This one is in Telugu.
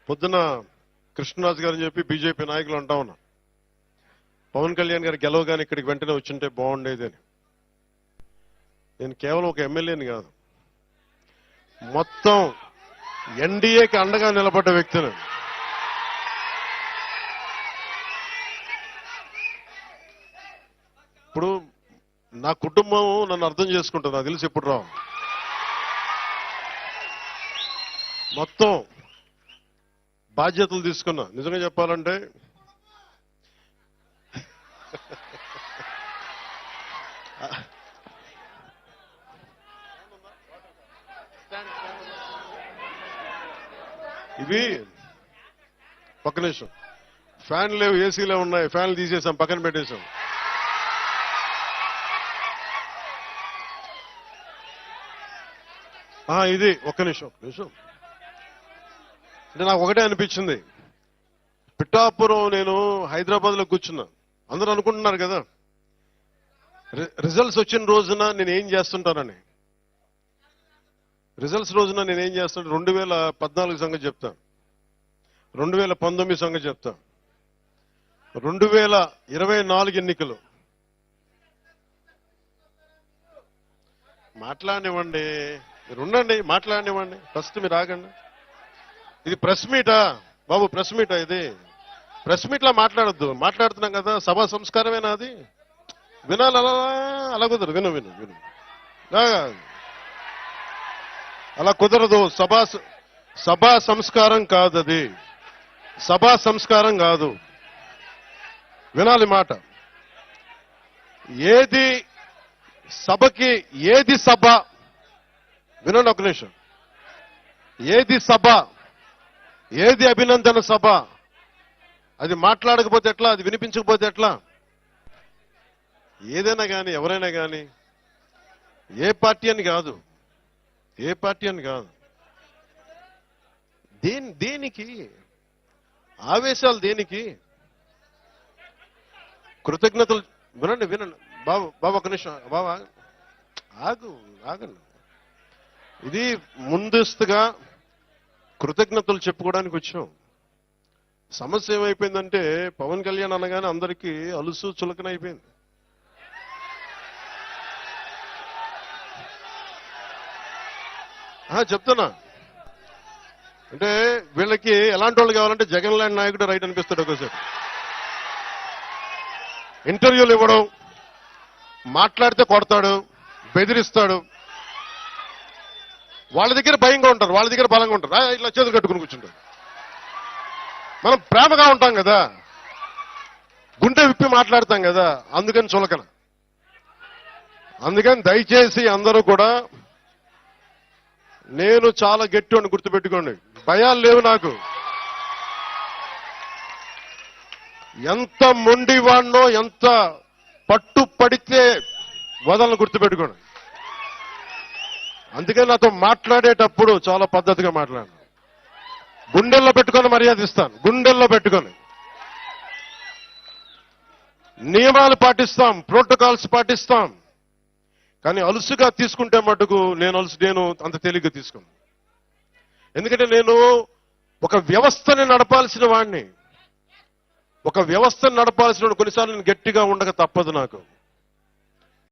పొద్దున కృష్ణరాజు గారు అని చెప్పి బీజేపీ నాయకులు అంటా ఉన్నా, పవన్ కళ్యాణ్ గారు గెలవగానే ఇక్కడికి వెంటనే వచ్చింటే బాగుండేది అని. నేను కేవలం ఒక ఎమ్మెల్యేని కాదు, మొత్తం ఎన్డీఏకి అండగా నిలబడ్డ వ్యక్తిని. ఇప్పుడు నా కుటుంబం నన్ను అర్థం చేసుకుంటుంది, నాకు తెలిసి ఎప్పుడు రావు. మొత్తం బాధ్యతలు తీసుకున్నా. నిజంగా చెప్పాలంటే ఇవి పక్క నిమిషం, ఫ్యాన్ లేవు, ఏసీలే ఉన్నాయి, ఫ్యాన్లు తీసేసాం, పక్కన పెట్టేశాం. ఇది ఒక్క నిమిషం అంటే నాకు ఒకటే అనిపించింది. పిఠాపురం నేను హైదరాబాద్ లో కూర్చున్నా, అందరూ అనుకుంటున్నారు కదా రిజల్ట్స్ వచ్చిన రోజున నేను ఏం చేస్తుంటానని. రిజల్ట్స్ రోజున నేను ఏం చేస్తుంటే 2014 సంగతి చెప్తా, 2019 సంగతి చెప్తా, 2024 ఎన్నికలు. మాట్లాడనివ్వండి, మీరు ఉండండి, మాట్లాడనివ్వండి, ఫస్ట్ మీరు ఆగండి. ఇది ప్రెస్ మీటా బాబు? ప్రెస్ మీటా ఇది? ప్రెస్ మీట్ లా మాట్లాడద్దు. మాట్లాడుతున్నాం కదా, సభా సంస్కారమేనా అది? వినాలి, అలా కుదరదు. విను అలా కుదరదు. సభా సంస్కారం కాదు అది, సభా సంస్కారం కాదు. వినాలి మాట. ఏది సభకి, ఏది సభ? వినండి ఒక నిమిషం. ఏది సభ, ఏది అభినందన సభ? అది మాట్లాడకపోతే ఎట్లా? అది వినిపించకపోతే ఎట్లా? ఏదైనా కానీ, ఎవరైనా కానీ, ఏ పార్టీ అని కాదు, ఏ పార్టీ అని కాదు, దేనికి ఆవేశాలు? దేనికి కృతజ్ఞతలు? వినండి బాబు ఒక నిమిషం, బాబా ఆగండి. ఇది ముందస్తుగా కృతజ్ఞతలు చెప్పుకోవడానికి వచ్చాం. సమస్య ఏమైపోయిందంటే పవన్ కళ్యాణ్ అనగానే అందరికీ అలుసు చులకన అయిపోయింది. చెప్తున్నా అంటే వీళ్ళకి ఎలాంటి వాళ్ళు కావాలంటే జగన్ లాంటి నాయకుడు రైట్ అనిపిస్తాడు. ఒకసారి ఇంటర్వ్యూలు ఇవ్వడం, మాట్లాడితే కొడతాడు, బెదిరిస్తాడు. వాళ్ళ దగ్గర భయంగా ఉంటారు, వాళ్ళ దగ్గర బలంగా ఉంటారు. ఇట్లా చేతులు కట్టుకుని కూర్చుంటారు. మనం ప్రేమగా ఉంటాం కదా, గుండె విప్పి మాట్లాడతాం కదా, అందుకని చులకన. అందుకని దయచేసి అందరూ కూడా, నేను చాలా గట్టి అని గుర్తుపెట్టుకోండి. భయాలు లేవు నాకు. ఎంత మొండివాడినో, ఎంత పట్టు పడితే వదలను గుర్తుపెట్టుకోండి. అందుకని నాతో మాట్లాడేటప్పుడు చాలా పద్ధతిగా మాట్లాడాను. గుండెల్లో పెట్టుకొని మర్యాద ఇస్తాను, గుండెల్లో పెట్టుకొని. నియమాలు పాటిస్తాం, ప్రోటోకాల్స్ పాటిస్తాం. కానీ అలుసుగా తీసుకుంటే మటుకు నేను అంత తేలిగ్గా తీసుకున్నాను. ఎందుకంటే నేను ఒక వ్యవస్థని నడపాల్సిన వాడిని. ఒక వ్యవస్థను నడపాల్సిన కొన్నిసార్లు నేను గట్టిగా ఉండక తప్పదు నాకు.